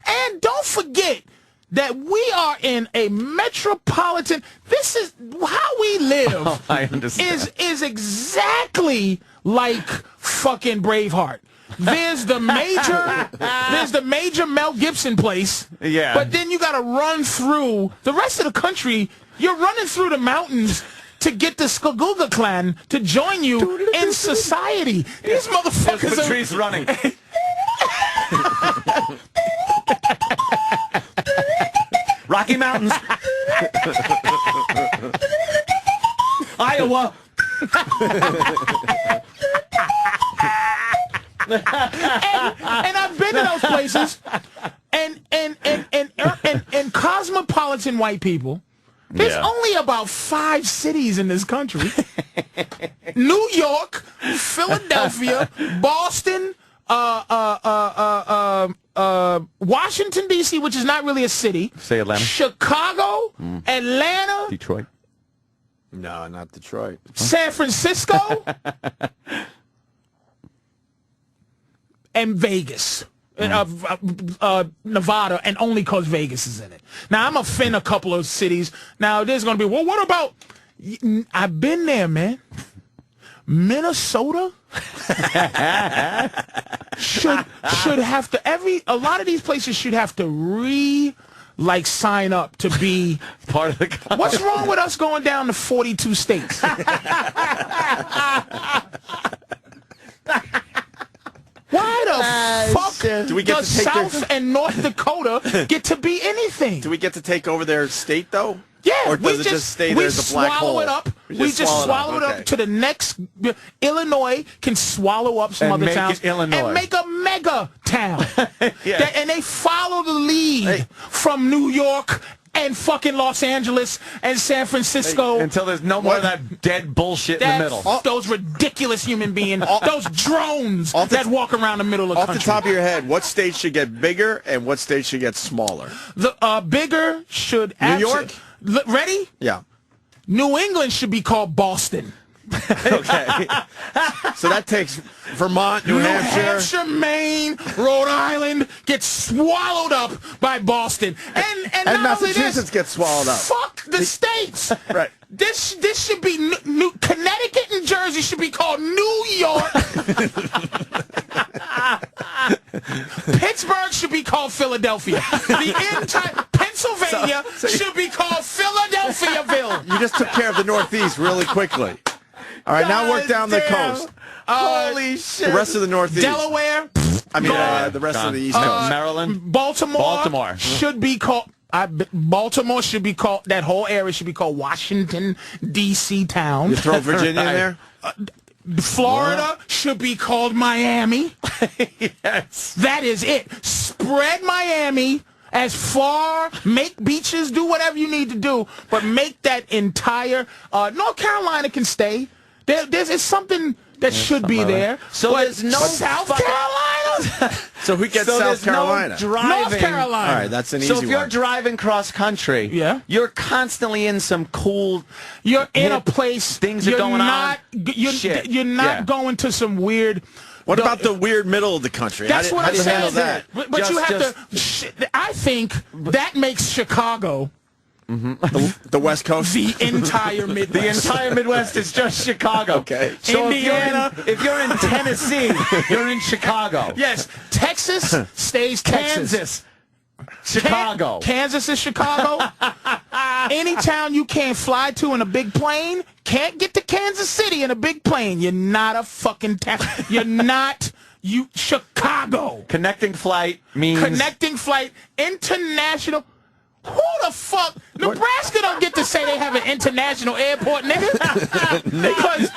And don't forget that we are in a metropolitan. This is how we live. Oh, I understand. Is exactly like fucking Braveheart. There's the major Mel Gibson place. Yeah. But then you got to run through the rest of the country. You're running through the mountains to get the Skaguga clan to join you in society. These motherfuckers There's Patrice running. Rocky Mountains. Iowa. and I've been to those places, and cosmopolitan white people. There's only about 5 cities in this country: New York, Philadelphia, Boston, Washington D.C., which is not really a city. Say Atlanta. Chicago, Atlanta, Detroit. No, not Detroit. San Francisco, and Vegas. Nevada, and only because Vegas is in it. Now, I'm offend a couple of cities. Now, there's going to be, well, what about... I've been there, man. Minnesota should have to... A lot of these places should have to sign up to be... Part of the... What's wrong with us going down to 42 states? Why the fuck do we get does to take South and North Dakota get to be anything? Do we get to take over their state, though? Yeah. Or does it just stay there as a black hole? We just swallow it up to the next... Illinois can swallow up some other towns and make a mega town. And they follow the lead from New York and fucking Los Angeles and San Francisco. Until there's no more of that dead bullshit in the middle. Those ridiculous human beings, those drones that walk around the middle of the country. Off the top of your head, what state should get bigger and what state should get smaller? The bigger should... New York? Ready? Yeah. New England should be called Boston. Okay. So that takes Vermont, New Hampshire, Maine, Rhode Island gets swallowed up by Boston, and Massachusetts gets swallowed up. Fuck the states. Right. This should be Connecticut and Jersey should be called New York. Pittsburgh should be called Philadelphia. The entire Pennsylvania should be called Philadelphiaville. You just took care of the Northeast really quickly. All right, now work down the coast. Holy shit. The rest of the Northeast. Delaware. I mean, the rest of the East Coast. Maryland. Baltimore should be called... Baltimore should be called... That whole area should be called Washington, D.C. town. You throw Virginia in there? Florida should be called Miami. Yes. That is it. Spread Miami as far, make beaches, do whatever you need to do, but make that entire... North Carolina can stay. There's something that should be there. So there's no... South Carolina? So who gets South Carolina? No driving. North Carolina. All right, that's an easy one. So if you're driving cross country, you're constantly in some cool... You're in a place... Things are going on. You're not going to some weird... What about the weird middle of the country? That's what I'm saying. Handle that? But you have to... I think that makes Chicago... The West Coast? The entire Midwest. The entire Midwest is just Chicago. Okay. So Indiana. If you're in Tennessee, you're in Chicago. Yes. Texas stays Texas. Kansas. Chicago. Kansas is Chicago. Any town you can't fly to in a big plane, can't get to Kansas City in a big plane. You're not a fucking town. You're not... Chicago. Connecting flight means... Connecting flight. International... Who the fuck? Nebraska don't get to say they have an international airport, nigga. Because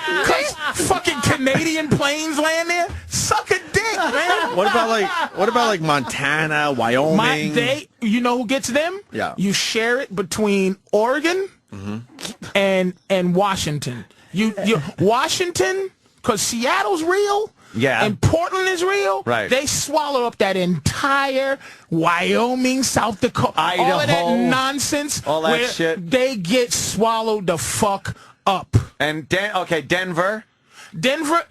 fucking Canadian planes land there. Suck a dick, man. What about Montana, Wyoming? You know who gets them? Yeah. You share it between Oregon and Washington. You Washington, because Seattle's real. Yeah. And Portland is real. Right. They swallow up that entire Wyoming, South Dakota, Idaho, all of that nonsense. All that shit. They get swallowed the fuck up. And Denver. Denver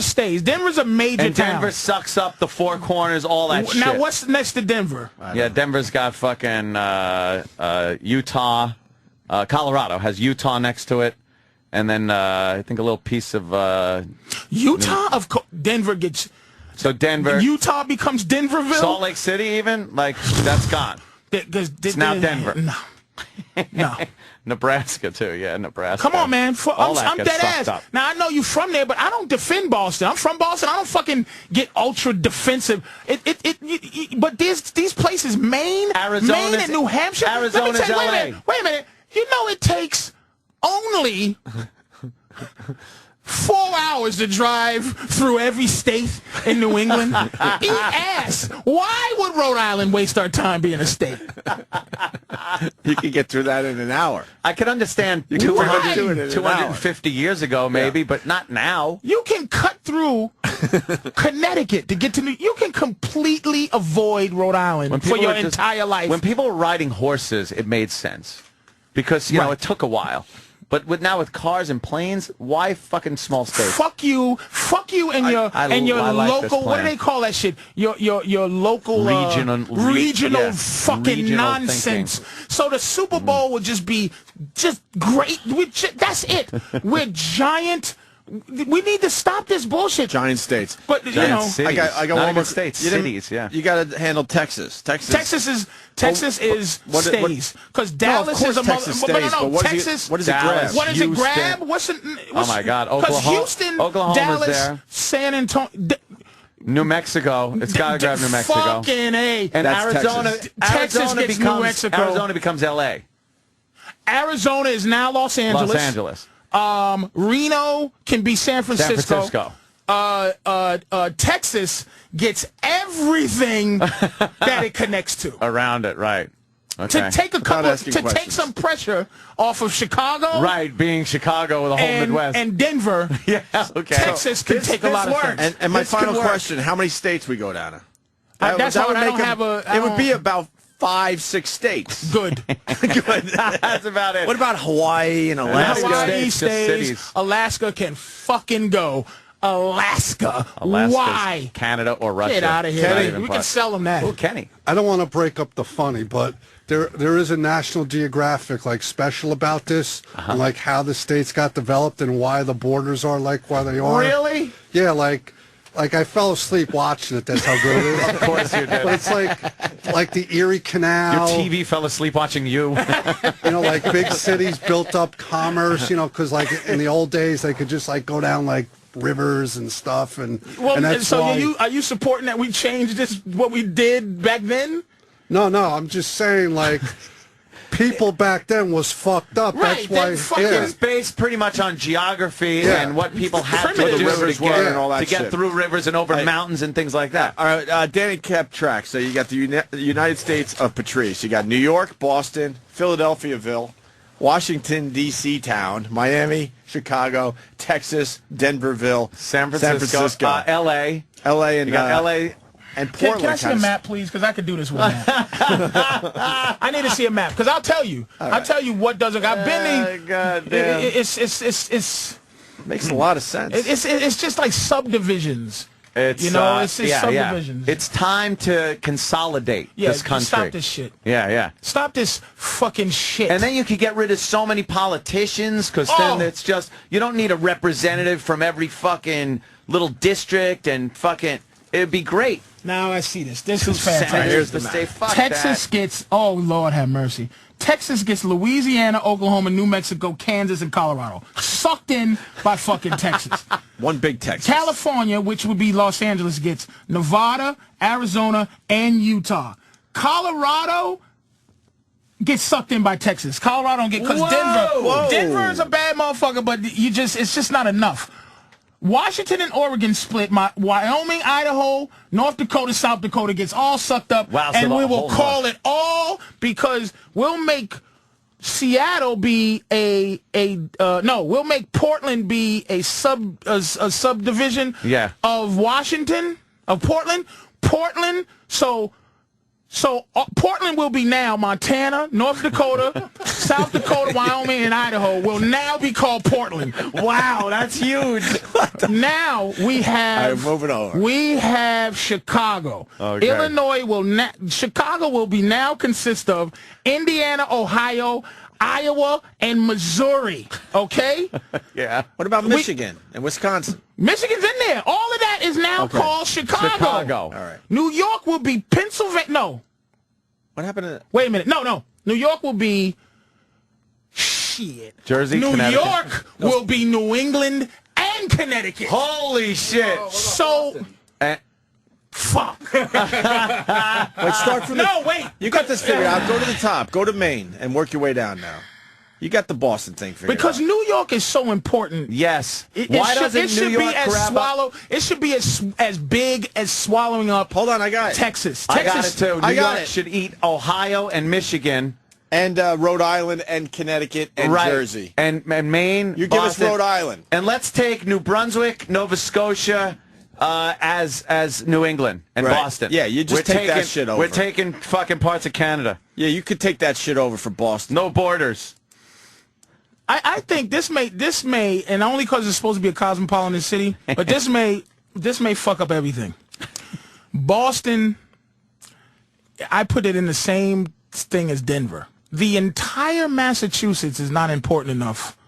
stays. Denver's a major and town. Denver sucks up the four corners, all that shit. Now, what's next to Denver? Yeah, Denver's got fucking Utah. Colorado has Utah next to it. And then I think a little piece of... Utah? Denver gets... So Denver... Utah becomes Denverville? Salt Lake City even? Like, that's gone. It's now Denver. No. Nebraska, too. Yeah, Nebraska. Come on, man. I'm dead ass. Up. Now, I know you from there, but I don't defend Boston. I'm from Boston. I don't fucking get ultra defensive. But these places, Maine and New Hampshire... Arizona's LA. Wait a minute. You know it takes only 4 hours to drive through every state in New England. Eat ass. Why would Rhode Island waste our time being a state? You could get through that in an hour. I could understand 250 years ago, maybe, but not now. You can cut through Connecticut to get to New... You can completely avoid Rhode Island for your entire life. When people were riding horses, it made sense. Because, you know, it took a while. But now with cars and planes, why fucking small states? Fuck you and your local. What do they call that shit? Your local regional fucking nonsense. Thinking. So the Super Bowl would just be great. That's it. We're giant. We need to stop this bullshit. Giant states. But cities. I got one more states. Cities, yeah. You got to handle Texas. Texas is stays because Dallas is a Texas stays, Texas. What does it grab? What does it grab? Oh my God! Oklahoma's Dallas, there. San Antonio. New Mexico. It's got to grab New Mexico. Fucking A. And that's Arizona. Texas gets New Mexico. Arizona becomes L.A. Arizona is now Los Angeles. Reno can be San Francisco. Texas gets everything that it connects to. Around it, right. Okay. To take some pressure off of Chicago. Right, being Chicago with the whole Midwest. And Denver. Yeah, okay. Texas can take a lot of things. And my final question, how many states we go down to? It would be about 5-6 states. Good. Good. That's about it. What about Hawaii and Alaska? Hawaii stays. Alaska can fucking go. Alaska. Why? Canada or Russia. Get out of here. We can sell them that. Oh, Kenny. I don't want to break up the funny, but there is a National Geographic special about this, and how the states got developed and why the borders are why they are. Really? Yeah, like I fell asleep watching it. That's how good it is. Of course you did. But it's like the Erie Canal. Your TV fell asleep watching you. Big cities built up commerce. Because in the old days they could just go down rivers and stuff, and that's why. Are you supporting that we changed what we did back then? No, I'm just saying people back then was fucked up. Right, that's why. It's based pretty much on geography and what people had to do to get through rivers and over mountains and things like that. All right, Danny kept track. So you got the United States of Patrice. You got New York, Boston, Philadelphiaville, Washington, D.C. town, Miami, Chicago, Texas, Denverville, San Francisco. L.A. L.A. and you got L.A. and Portland. Can I see a map, please? Because I could do this with a map. I need to see a map because I'll tell you. I'll tell you what doesn't. I've been there. It's makes a lot of sense. It's just like subdivisions. It's subdivisions. It's time to consolidate this country. Stop this shit. Yeah. Stop this fucking shit. And then you could get rid of so many politicians because then it's just you don't need a representative from every fucking little district and fucking. It'd be great. Now I see this. This is fantastic. Here's the state. Texas gets. Oh Lord, have mercy. Texas gets Louisiana, Oklahoma, New Mexico, Kansas, and Colorado. Sucked in by fucking Texas. One big Texas. California, which would be Los Angeles, gets Nevada, Arizona, and Utah. Colorado gets sucked in by Texas. Colorado don't get because Denver is a bad motherfucker, but it's just not enough. Washington and Oregon split. Wyoming, Idaho, North Dakota, South Dakota gets all sucked up. Wow, and we will call it all because we'll make Seattle be we'll make Portland be a subdivision of Washington, of Portland. So Portland will be now Montana, North Dakota, South Dakota, Wyoming, and Idaho will now be called Portland. Wow, that's huge. Now we have. All right, moving on. We have Chicago. Okay. Illinois will. Chicago will be now consist of Indiana, Ohio, Iowa, and Missouri. Okay. Yeah. What about Michigan and Wisconsin? Michigan's in there. All of that is now called Chicago. All right. New York will be Pennsylvania. No. What happened to... Wait a minute. No. New York will be... Shit. Jersey, New Connecticut. York will be New England and Connecticut. Holy shit. So... Fuck. Wait, start from the... No, wait. You got this figured out. Go to the top. Go to Maine and work your way down now. You got the Boston thing figured Because out. New York is so important. Yes. Why doesn't New York grab up? It should be as big as swallowing up. Hold on, I got it. Texas. I got it too. New got York it. should eat Ohio and Michigan. And Rhode Island and Connecticut and Jersey. And Maine. You give us Boston. Rhode Island. And let's take New Brunswick, Nova Scotia as New England and Boston. Yeah, you just take that shit over. We're taking fucking parts of Canada. Yeah, you could take that shit over for Boston. No borders. I think this may, and only because it's supposed to be a cosmopolitan city, but this may fuck up everything. Boston, I put it in the same thing as Denver. The entire Massachusetts is not important enough.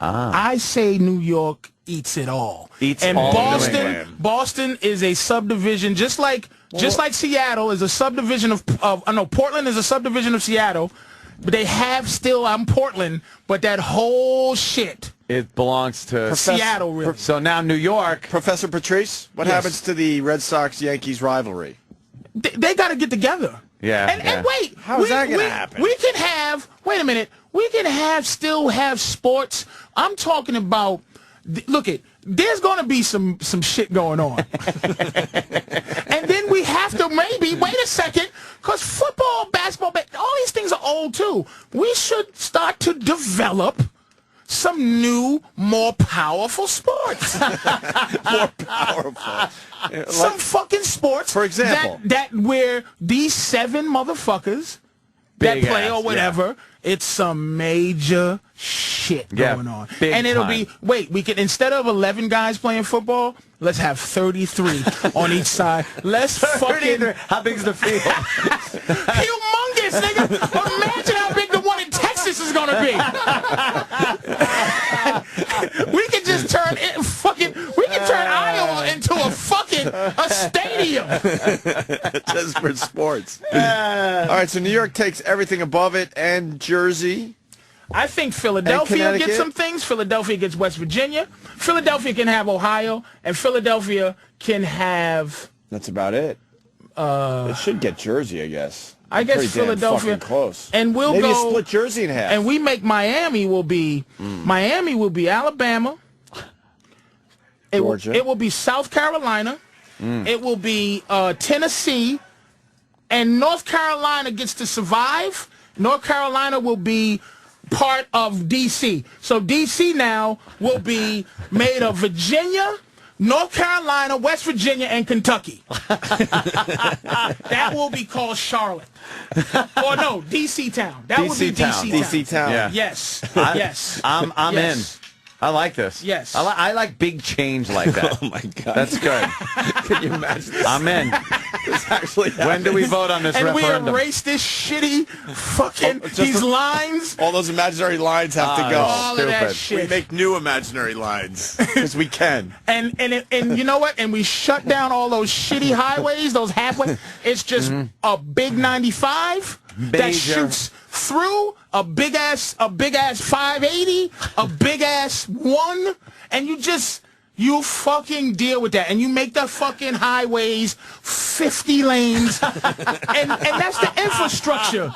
I say New York eats it all. And all Boston is a subdivision, just like Seattle is a subdivision of Portland is a subdivision of Seattle. But they have still, I'm Portland, but that whole shit. It belongs to Seattle, really. So now New York. Professor Patrice, what happens to the Red Sox-Yankees rivalry? They got to get together. Yeah. And wait. How is that going to happen? We can have, wait a minute, we can still have sports. I'm talking about, look it, there's going to be some shit going on. And then we have to maybe, wait a second, because football, basketball, all these things are old too. We should start to develop some new, more powerful sports. More powerful. Some fucking sports. For example. That where these 7 motherfuckers that play or whatever, it's some major shit going on. And it'll be, we can, instead of 11 guys playing football, let's have 33 on each side. Let's fucking... How big's the field? Humongous, nigga. Imagine how big the one in Texas is going to be. We can just turn Iowa into a stadium. Just for sports. All right, so New York takes everything above it, and Jersey. I think Philadelphia gets some things. Philadelphia gets West Virginia. Philadelphia can have Ohio, and Philadelphia can have... That's about it. It should get Jersey, I guess. I guess Philadelphia. Close. And we'll maybe go... a split Jersey in half. And we make Miami will be Alabama. Georgia. It will be South Carolina. It will be Tennessee. And North Carolina gets to survive. North Carolina will be part of D.C. So D.C. now will be made of Virginia, North Carolina, West Virginia, and Kentucky. That will be called Charlotte. Or no, D.C. Town. That would be D.C. Town. D.C. Town. Yeah. Yes. Yes. I'm in. I like this. Yes. I like big change like that. Oh, my God. That's good. Can you imagine this? I'm in. This actually When do we vote on this referendum? We erase this shitty fucking, these lines. All those imaginary lines have to go. All of that We shit. make new imaginary lines because we can. And you know what? And we shut down all those shitty highways, those halfway. It's just a big 95 that shoots through a big ass 580, a big ass 1, and you fucking deal with that, and you make the fucking highways 50 lanes, and that's the infrastructure.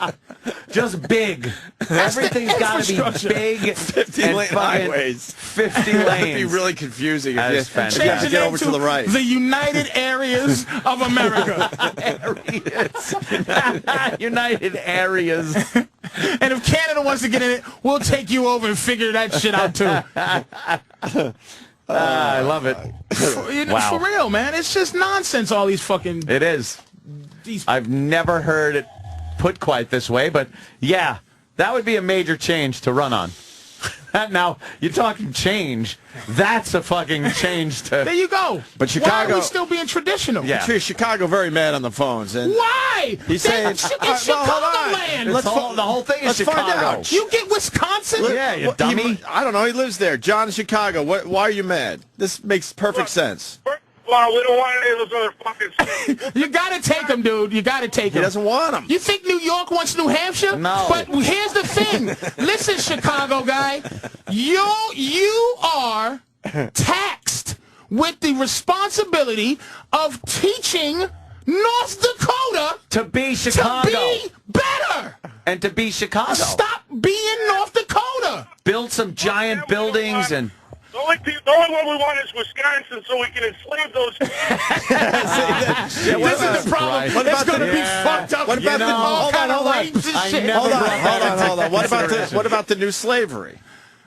Just big. Everything's got to be big. 50 lane highways. 50 lanes. That'd be really confusing if you Change get over to the right. The United Areas of America. United Areas. And if Canada wants to get in it, we'll take you over and figure that shit out too. I love it. For real, man. It's just nonsense, all these fucking... It is. I've never heard it put quite this way, but yeah, That would be a major change to run on. Now, you're talking change. That's a fucking change to... There you go. But Chicago... Why are we still being traditional? Yeah. Patrice, Chicago very mad on the phones. And why? He's saying... It's Chicagoland. The whole thing is Chicago. Find out. You get Wisconsin? Yeah, you dummy. I don't know. He lives there. John in Chicago. Why are you mad? This makes perfect sense. Well, we don't want any of those other fucking states. You got to take them, dude. You got to take them. He doesn't want them. You think New York wants New Hampshire? No. But here's the thing. Listen, Chicago guy. You are taxed with the responsibility of teaching North Dakota to be Chicago. To be better. And to be Chicago. Stop being North Dakota. Build some giant buildings and... The only one we want is Wisconsin, so we can enslave those people. This is the problem. What it's about going to be fucked up. What about all kind of rapes and shit. Hold on. What about the new slavery?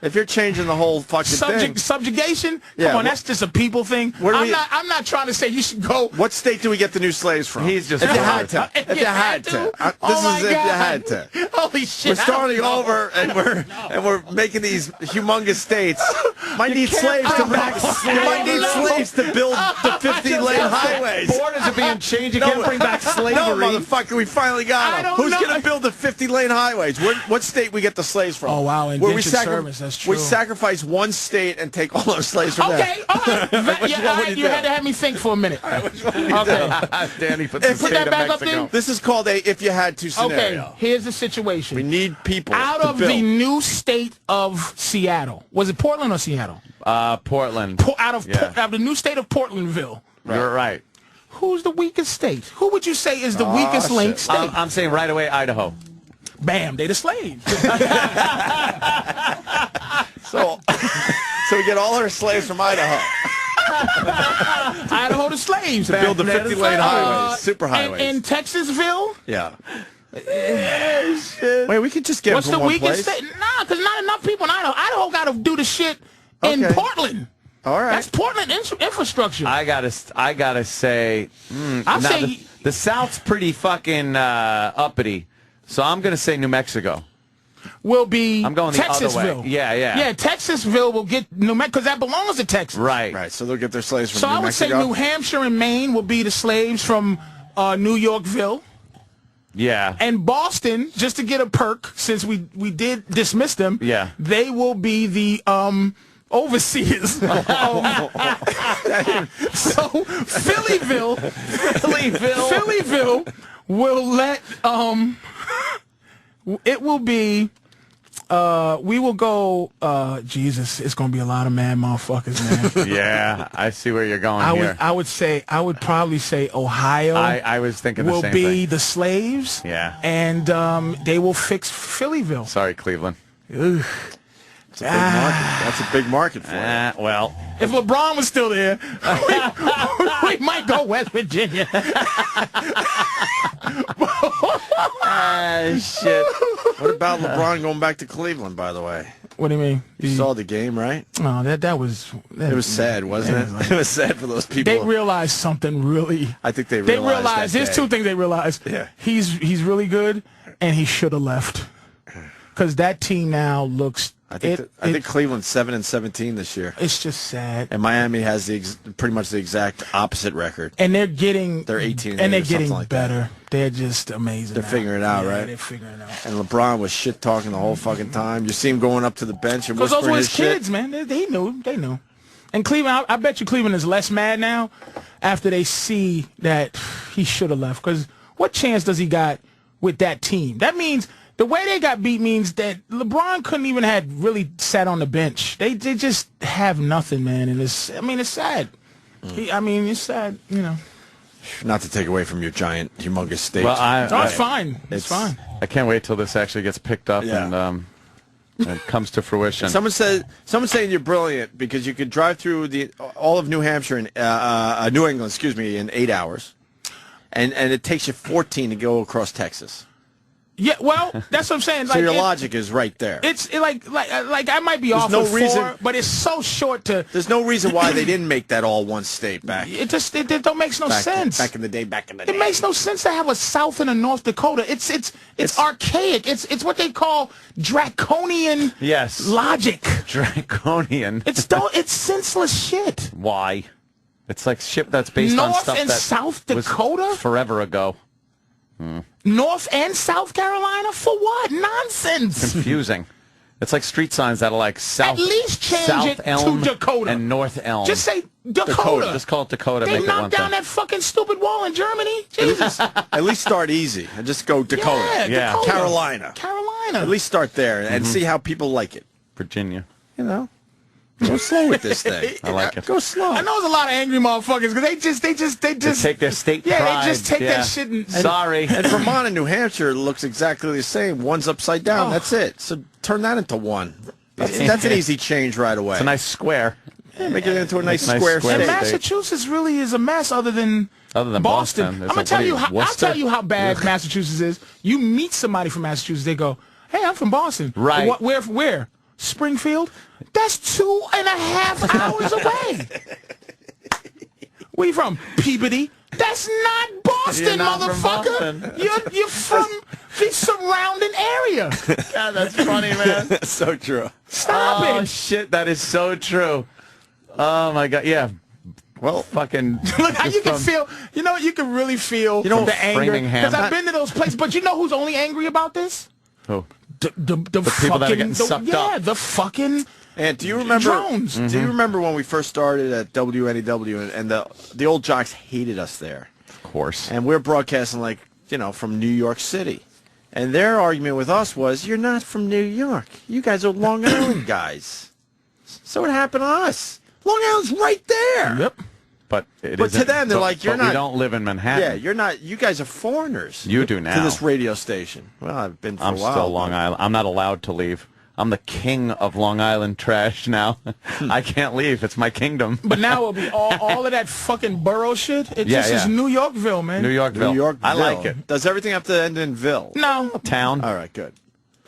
If you're changing the whole fucking thing. Subjugation? Yeah, Come on, that's just a people thing. I'm not trying to say you should go. What state do we get the new slaves from? He's just... If you had to. If you had to. This is if you had to. Holy shit. We're starting over, and we're making these humongous states. Might need slaves to build the 50-lane highways. Borders are being changed. You can't bring back slavery. No, motherfucker, we finally got them. Who's going to build the 50-lane highways? What state we get the slaves from? Oh, wow, indentured service. That's true. We sacrifice one state and take all our slaves from there. Okay, all right. You had to have me think for a minute. Okay. Danny put that back up there. This is called a if you had to scenario. Okay, here's the situation. We need people out of the new state of Seattle. Was it Portland or Seattle? Portland. Out of the new state of Portlandville. You're right. Who's the weakest state? Who would you say is the weakest link state? I'm saying right away Idaho. Bam, they the slaves. So we get all our slaves from Idaho. Idaho the slaves. To build the 50-lane highways, super highways. In Texasville? Yeah. Wait, we could just get What's them the from weakest place? state? Nah, because not enough people in Idaho. Idaho got to do the shit in Portland. All right. That's Portland infrastructure. I gotta say, the South's pretty fucking uppity. So I'm going to say New Mexico. Will be I'm going the Texasville. other way. Yeah, Texasville will get New Mexico because that belongs to Texas. Right. So they'll get their slaves from New Mexico. So I would say New Hampshire and Maine will be the slaves from New Yorkville. Yeah. And Boston, just to get a perk, since we did dismiss them, they will be the overseers. So Phillyville will let it will be we will go Jesus, it's gonna be a lot of mad motherfuckers, man. Yeah, I see where you're going here. I would probably say Ohio. I was thinking the same thing. Will be the slaves. Yeah. And they will fix Phillyville. Sorry, Cleveland. Ugh. It's a big market. That's a big market for you. Well, if LeBron was still there, we might go West Virginia. Shit. What about LeBron going back to Cleveland, by the way? What do you mean? You saw the game, right? Oh, that was... It was sad, wasn't it? It was sad for those people. They realized something really... I think they realized there's two things they realized. Yeah. He's really good, and he should have left. Because that team now looks... I think Cleveland's 7-17 this year. It's just sad. And Miami has pretty much the exact opposite record. And they're 18 and they're getting like better. That. They're just amazing. They're figuring it out, right? They're figuring it out. And LeBron was shit talking the whole fucking time. You see him going up to the bench and whispering his shit. Because those were his kids, man. They knew. And Cleveland, I bet you Cleveland is less mad now after they see that he should have left. Because what chance does he got with that team? That means... The way they got beat means that LeBron couldn't even have really sat on the bench. They just have nothing, man. And it's sad. It's sad, you know. Not to take away from your giant, humongous state. Well, it's fine. It's fine. I can't wait till this actually gets picked up and comes to fruition. Someone's saying you're brilliant because you could drive through all of New Hampshire and New England, in 8 hours, and it takes you 14 to go across Texas. Yeah, well, that's what I'm saying. So your logic is right there. It's like I might be off no with reason, 4, but it's so short to. There's no reason why they didn't make that all one state back. It don't make no sense. Back in the day. It makes no sense to have a South and a North Dakota. It's archaic. It's what they call draconian. Logic. Draconian. It's senseless shit. Why? It's like shit that's based on stuff North and that South Dakota was forever ago. North and South Carolina for what? Nonsense. Confusing. It's like street signs that are like South. At least change South it Elm to Dakota and North Elm. Just say Dakota. Just call it Dakota. They make it one knocked down thing. that fucking stupid wall in Germany. Jesus. At least start easy and just go Dakota. Yeah. Dakota. Carolina. At least start there and see how people like it. Virginia. You know. Go slow with this thing. I like it. Go slow. I know there's a lot of angry motherfuckers because they just They take their state pride. they just take that shit and Sorry. And Vermont and New Hampshire looks exactly the same. One's upside down. That's it. So turn that into one. That's an easy change right away. It's a nice square. Yeah, make it into a nice square square And state. Massachusetts really is a mess other than Boston. I'm gonna tell you how I'll tell you how bad Massachusetts is. You meet somebody from Massachusetts, they go, "Hey, I'm from Boston." Right. Where? Springfield? That's 2.5 hours away. Where you from? Peabody? That's not Boston, You're not from motherfucker. Boston. You're from the surrounding area. God, that's funny, man. So true. Stop Oh, it. shit, that is so true. Oh, my God. Yeah. Well, fucking... Look how you can feel. You know what? You can really feel the anger. Framingham. Because I've been to those places. But you know who's only angry about this? Who? The people that are getting sucked up. Yeah, the fucking And do you remember? drones. Do you remember when we first started at WNEW and the old jocks hated us there? Of course. And we're broadcasting from New York City. And their argument with us was, you're not from New York. You guys are Long Island guys. So what happened to us? Long Island's right there. Yep. But to them, they're like, you're not. We don't live in Manhattan. Yeah, you're not. You guys are foreigners. You do now. To this radio station. Well, I've been for a while. I'm still Long Island. I'm not allowed to leave. I'm the king of Long Island trash now. I can't leave. It's my kingdom. But now it'll be all of that fucking borough shit. It just is New Yorkville, man. New Yorkville. New Yorkville. I like it. Does everything have to end in Ville? No. Town. All right, good.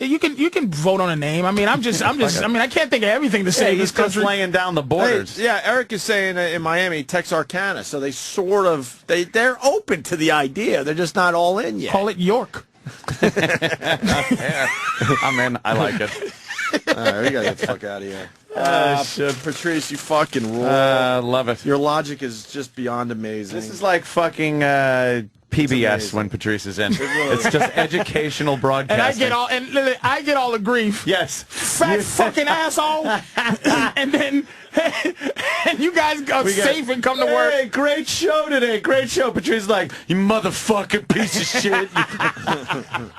You can vote on a name. I mean, I can't think of everything to say in this He's just country. laying down the borders. Hey, yeah, Eric is saying in Miami, Texarkana, so they sort of, they're open to the idea. They're just not all in yet. Call it York. I'm in. I like it. All right, we got to get the fuck out of here. Patrice, you fucking rule. Love it. Your logic is just beyond amazing. This is like fucking PBS when Patrice is in. It's just educational broadcasting. And I get all the grief. Yes. Fat fucking asshole. And then and you guys go safe and come to work. Hey, great show today. Great show. Patrice is like, you motherfucking piece of shit.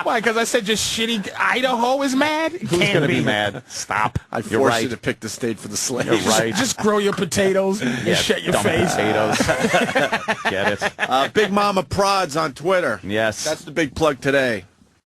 Why? Because I said just shitty Idaho is mad? Who's going to be mad? Stop. I forced you to pick the state for the slaves. You're right. Just grow your potatoes and shut your face. Potatoes. Get it. Big Mama Prods on Twitter. Yes. That's the big plug today.